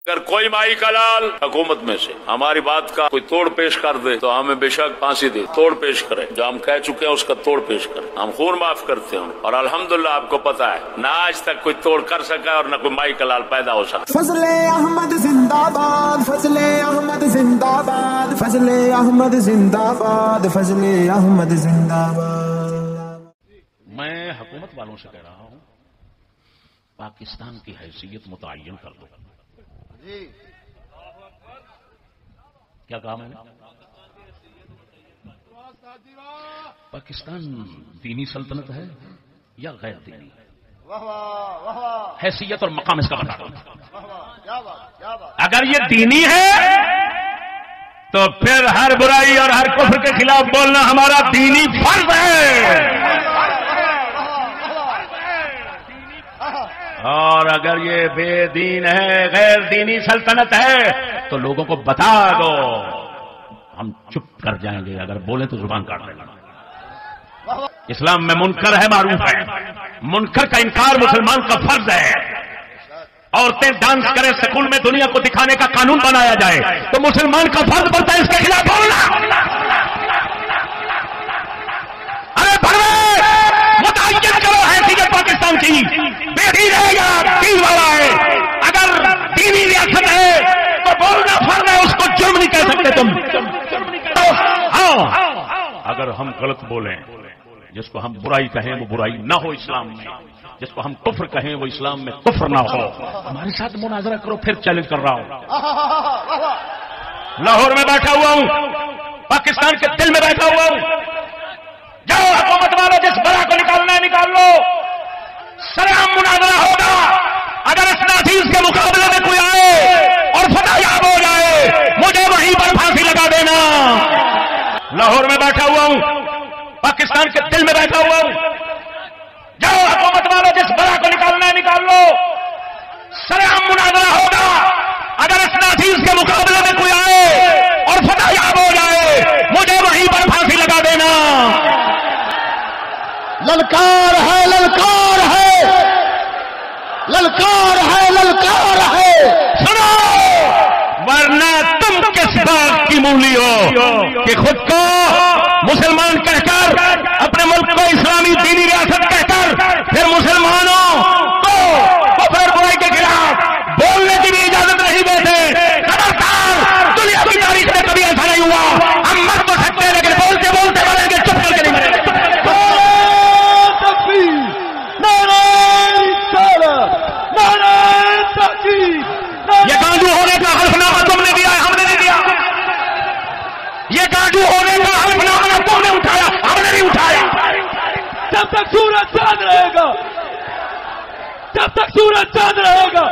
اگر کوئی مائی کا لال حکومت میں سے ہماری بات کا کوئی توڑ پیش کر دے تو ہمیں بے شک پھانسی دے، توڑ پیش کرے، جو ہم کہہ چکے ہیں اس کا توڑ پیش کرے، ہم خون معاف کرتے ہیں۔ اور الحمدللہ آپ کو پتا ہے نہ آج تک کوئی توڑ کر سکا اور نہ کوئی مائی کا لال پیدا ہو سکا۔ فضل احمد زندہ باد، فضل احمد زندہ باد، فضل احمد زندہ باد، فضل احمد زندہ باد۔ میں حکومت والوں سے کہہ رہا ہوں پاکستان کی حیثیت متعین کر دو۔ کیا کہا میں نے؟ پاکستان دینی سلطنت ہے یا غیر دینی؟ حیثیت اور مقام اس کا بتا دو۔ اگر یہ دینی ہے تو پھر ہر برائی اور ہر کفر کے خلاف بولنا ہمارا دینی فرض ہے، اور اگر یہ بے دین ہے، غیر دینی سلطنت ہے تو لوگوں کو بتا دو، ہم چپ کر جائیں گے، اگر بولیں تو زبان کاٹ دیں گے۔ اسلام میں منکر ہے معروف ہے، منکر کا انکار مسلمان کا فرض ہے۔ عورتیں ڈانس کریں سکول میں، دنیا کو دکھانے کا قانون بنایا جائے تو مسلمان کا فرض بنتا ہے اس کے خلاف بولنا۔ ارے متعین کرو حیثیت پاکستان کی، بے دین ہے یا دین والا ہے؟ اگر دینی ریاست ہے تو بولنا فرض ہے، اس کو جرم نہیں کہہ سکتے تم۔ ہاں اگر ہم غلط بولیں، جس کو ہم برائی کہیں وہ برائی نہ ہو اسلام میں، جس کو ہم کفر کہیں وہ اسلام میں کفر نہ ہو، ہمارے ساتھ مناظرہ کرو، پھر چیلنج کر رہا ہوں۔ لاہور میں بیٹھا ہوا ہوں، پاکستان کے دل میں بیٹھا ہوا ہوں، جاؤ حکومت والوں جس بلا کو نکالنا ہے نکال لو، سرعام مناظرہ ہوگا۔ اگر اس ناچیز کے مقابلے میں کوئی آئے اور فتح یاب ہو جائے مجھے وہیں پر پھانسی لگا دینا۔ لاہور میں بیٹھا ہوا ہوں، پاکستان کے دل میں بیٹھا ہوا ہوں، جاؤ حکومت والوں جس بلا کو نکالنا ہے نکال لو، سرعام مناظرہ ہوگا۔ اگر اس ناچیز کے مقابلے میں کوئی آئے اور فتح یاب ہو جائے مجھے وہیں پر پھانسی لگا دینا۔ للکار ہے، للکار ہے، للکار ہے، للکار ہے، سنو، ورنہ تم کس بات کی مولی ہو کہ خود کو مسلمان کہہ کر، اپنے ملک کو اسلامی دینی ریاست کہہ کر پھر مسلمانوں کو کفر برائی کے خلاف بولنے کی بھی اجازت نہیں دیتے۔ خبردار، دنیا کی تاریخ میں کبھی ایسا نہیں ہوا۔ ہم مر تو سکتے ہیں لیکن بولتے بولتے مریں گے، چپ کر کے نہیں مریں گے۔ یہ گانڈو ہونے کا حلف نامہ تم نے دیا ہے، ہم نے نہیں دیا۔ یہ گانڈو ہونے کا حلف نامہ تم نے اٹھایا، ہم نے نہیں اٹھایا۔ جب تک سورج چاند رہے گا، جب تک سورج چاند رہے گا،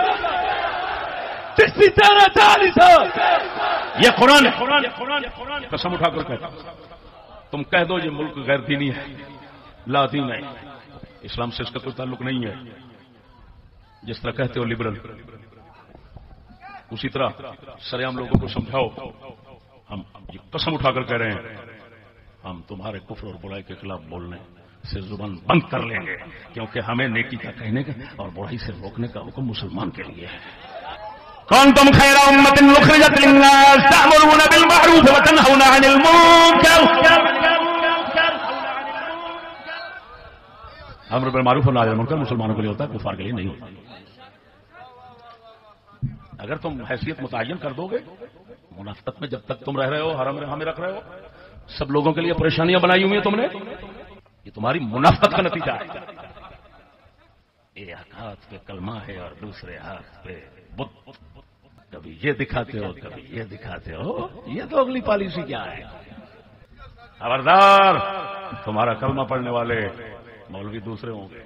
چشتی تیرا چالیس ہے۔ یہ قرآن ہے، قسم اٹھا کر کہتا تم کہہ دو یہ ملک غیر دینی ہے، لا دین ہے، اسلام سے اس کا کوئی تعلق نہیں ہے، جس طرح کہتے ہو لبرل، اسی طرح سرعام لوگوں کو سمجھاؤ۔ ہم یہ قسم اٹھا کر کہہ رہے ہیں ہم تمہارے کفر اور برائی کے خلاف بولنے سے زبان بند کر لیں گے، کیونکہ ہمیں نیکی کا کہنے کا اور برائی سے روکنے کا حکم مسلمان کے لیے ہے۔ کنتم خیر امۃ اخرجت للناس تأمرون بالمعروف وتنهون عن المنکر۔ امر بالمعروف اور نہی عن المنکر مسلمانوں کے لیے ہوتا ہے، کفار کے لیے نہیں ہوتا۔ اگر تم حیثیت متعین کر دو گے، منافقت میں جب تک تم رہ رہے ہو، حرم میں ہمیں رکھ رہے ہو، سب لوگوں کے لیے پریشانیاں بنائی ہوئی ہیں تم نے، یہ تمہاری منافقت کا نتیجہ ہے۔ ایک ہاتھ پہ کلمہ ہے اور دوسرے ہاتھ پہ بت، کبھی یہ دکھاتے ہو کبھی یہ دکھاتے ہو، یہ تو اگلی پالیسی کیا ہے؟ خبردار، تمہارا کلمہ پڑھنے والے مولوی دوسرے ہوں گے،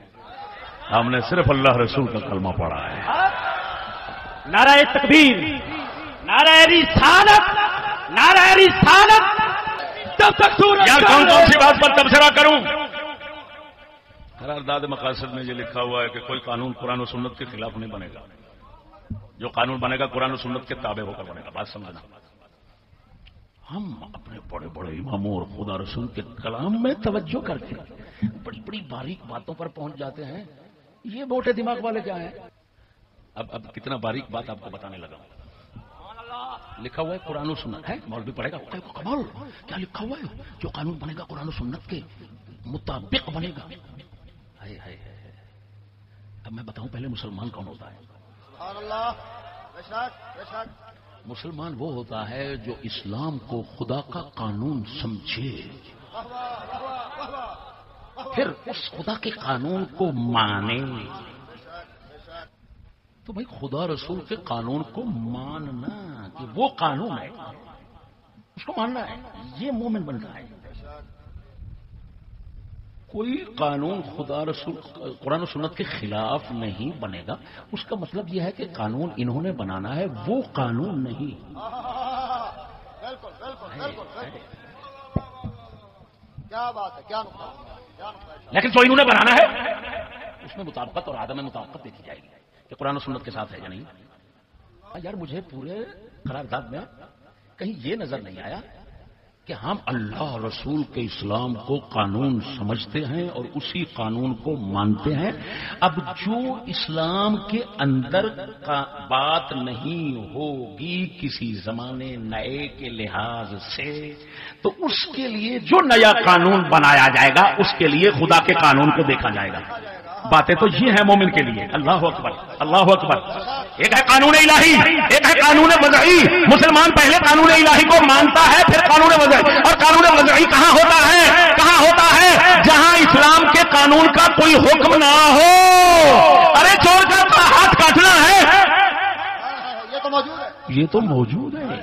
ہم نے صرف اللہ رسول کا کلمہ پڑھا ہے۔ نعرہ تکبیر، نعرہ رسالت، نعرہ رسالت، جب تک سورج یار کون سی بات پر تبصرہ کروں؟ قرارداد مقاصد میں یہ لکھا ہوا ہے کہ کوئی قانون قرآن و سنت کے خلاف نہیں بنے گا، جو قانون بنے گا قرآن و سنت کے تابع ہو کر بنے گا۔ بات سمجھنا، ہم اپنے بڑے بڑے اماموں اور خدا رسول کے کلام میں توجہ کر کے بڑی بڑی باریک باتوں پر پہنچ جاتے ہیں۔ یہ موٹے دماغ والے کیا ہیں؟ اب کتنا باریک بات آپ کو بتانے لگا ہوں. لکھا ہوا ہے قرآن و سنت ہے، مولوی پڑھے گا کمال کیا لکھا ہوا ہے، جو قانون بنے گا قرآن و سنت کے مطابق بنے گا. ہائے ہائے. اب میں بتاؤں پہلے مسلمان کون ہوتا ہے؟ سبحان اللہ. بے شک. مسلمان وہ ہوتا ہے جو اسلام کو خدا کا قانون سمجھے، پھر اس خدا کے قانون کو مانے. تو بھائی خدا رسول کے قانون کو ماننا کہ وہ قانون ہے اس کو ماننا ہے، یہ مومن بنتا ہے. کوئی قانون خدا رسول قرآن و سنت کے خلاف نہیں بنے گا، اس کا مطلب یہ ہے کہ قانون انہوں نے بنانا ہے، وہ قانون نہیں. کیا بات ہے، کیا لیکن جو انہوں نے بنانا ہے اس میں مطابقت اور عدم مطابقت دیکھی جائے گی کہ قرآن و سنت کے ساتھ ہے یا نہیں. یار مجھے پورے قرارداد میں کہیں یہ نظر نہیں آیا کہ ہم اللہ رسول کے اسلام کو قانون سمجھتے ہیں اور اسی قانون کو مانتے ہیں. اب جو اسلام کے اندر کا بات نہیں ہوگی کسی زمانے نئے کے لحاظ سے، تو اس کے لیے جو نیا قانون بنایا جائے گا اس کے لیے خدا کے قانون کو دیکھا جائے گا. باتیں تو یہ ہیں مومن کے لیے. اللہ اکبر اللہ اکبر. ایک ہے قانون الہی، ایک ہے قانون وضعی. مسلمان پہلے قانون الہی کو مانتا ہے پھر قانون وضعی. اور قانون وضعی کہاں ہوتا ہے؟ کہاں ہوتا ہے؟ جہاں اسلام کے قانون کا کوئی حکم نہ ہو. ارے چور کا ہاتھ کاٹنا ہے، یہ تو موجود ہے. یہ تو موجود ہے.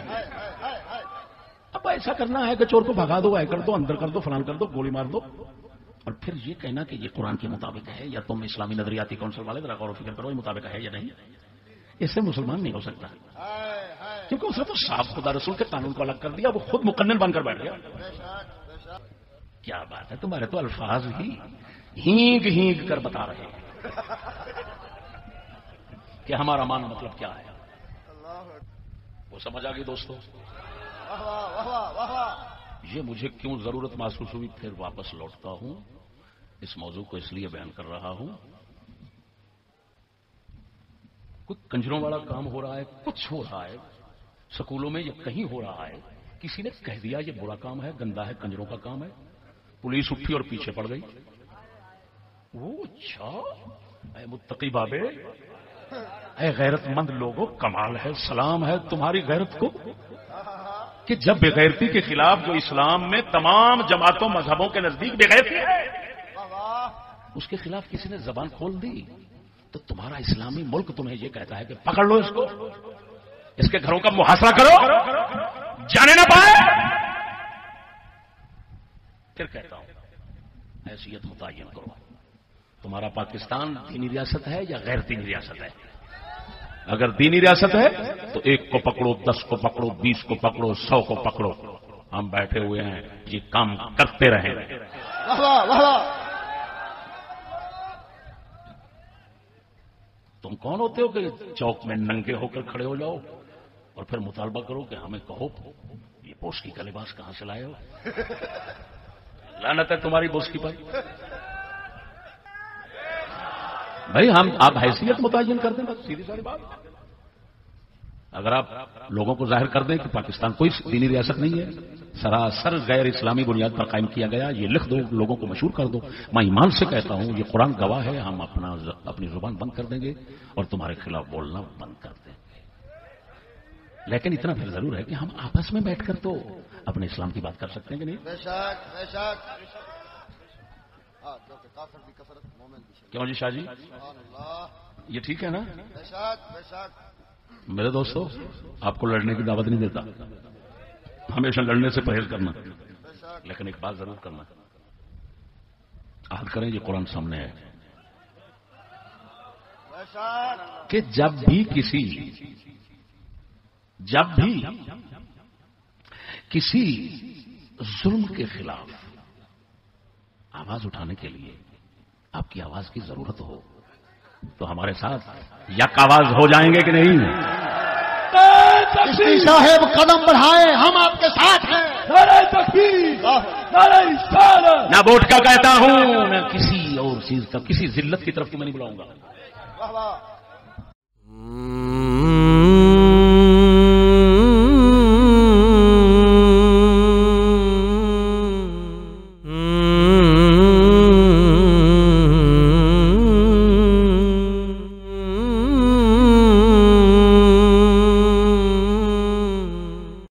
اب ایسا کرنا ہے کہ چور کو بھگا دو، کر دو، اندر کر دو، فلان کر دو، گولی مار دو، اور پھر یہ کہنا کہ یہ قرآن کے مطابق ہے یا تم اسلامی نظریاتی کونسل والے ذرا غور و فکر کرو یہ مطابق ہے یا نہیں. اس سے مسلمان نہیں ہو سکتا، کیونکہ اس نے تو صاف خدا رسول کے قانون کو الگ کر دیا، وہ خود مقنن بن کر بیٹھ گیا. کیا بات ہے، تمہارے تو الفاظ ہی ہینگ ہینگ کر بتا رہے ہیں کہ ہمارا مان مطلب کیا ہے. وہ سمجھ آ گئی دوستو. یہ مجھے کیوں ضرورت محسوس ہوئی، پھر واپس لوٹتا ہوں. اس موضوع کو اس لیے بیان کر رہا ہوں، کوئی کنجروں والا کام ہو رہا ہے، کچھ ہو رہا ہے سکولوں میں، یہ کہیں ہو رہا ہے، کسی نے کہہ دیا یہ برا کام ہے، گندا ہے، کنجروں کا کام ہے، پولیس اٹھی اور پیچھے پڑ گئی. وہ اچھا اے متقی بابے، اے غیرت مند لوگوں، کمال ہے، سلام ہے تمہاری غیرت کو کہ جب بغیرتی کے خلاف جو اسلام میں تمام جماعتوں مذہبوں کے نزدیک بغیرتی ہے اس کے خلاف کسی نے زبان کھول دی، تو تمہارا اسلامی ملک تمہیں یہ کہتا ہے کہ پکڑ لو اس کو، اس کے گھروں کا محاصرہ کرو، جانے نہ پائے. پھر کہتا ہوں حیثیت متعین کرو. تمہارا پاکستان دینی ریاست ہے یا غیر دینی ریاست ہے؟ اگر دینی ریاست ہے تو 1 کو پکڑو، 10 کو پکڑو، 20 کو پکڑو، 100 کو پکڑو. ہم بیٹھے ہوئے ہیں یہ کام کرتے رہیں. تم کون ہوتے ہو کہ چوک میں ننگے ہو کر کھڑے ہو جاؤ اور پھر مطالبہ کرو کہ ہمیں کہو یہ بوسکی کا لباس کہاں سے لائے ہو؟ لعنت ہے تمہاری بوسکی پر. بھائی آپ حیثیت متعین کر دیں، بس سیدھی ساری بات. اگر آپ لوگوں کو ظاہر کر دیں کہ پاکستان کوئی دینی ریاست نہیں ہے، سراسر غیر اسلامی بنیاد پر قائم کیا گیا، یہ لکھ دو، لوگوں کو مشہور کر دو. میں ایمان سے کہتا ہوں یہ قرآن گواہ ہے، ہم اپنی زبان بند کر دیں گے اور تمہارے خلاف بولنا بند کر دیں گے. لیکن اتنا پھر ضرور ہے کہ ہم آپس میں بیٹھ کر تو اپنے اسلام کی بات کر سکتے ہیں کہ نہیں؟ بے شک بے شک. کافر بھی کثرت مومن بھی شک. کیوں جی شاہ جی، یہ ٹھیک ہے نا؟ بے شک بے شک. میرے دوستو، آپ کو لڑنے کی دعوت نہیں دیتا، ہمیشہ لڑنے سے پرہیز کرنا، لیکن ایک بات ضرور کرنا، عہد کریں یہ قرآن سامنے ہے کہ جب بھی کسی ظلم کے خلاف آواز اٹھانے کے لیے آپ کی آواز کی ضرورت ہو تو ہمارے ساتھ یک آواز ہو جائیں گے کہ نہیں؟ صاحب قدم بڑھائے، ہم آپ کے ساتھ ہیں. نہ ووٹ کا کہتا ہوں، نہ کسی اور چیز کا، کسی ذلت کی طرف تو میں نہیں بلاؤں گا.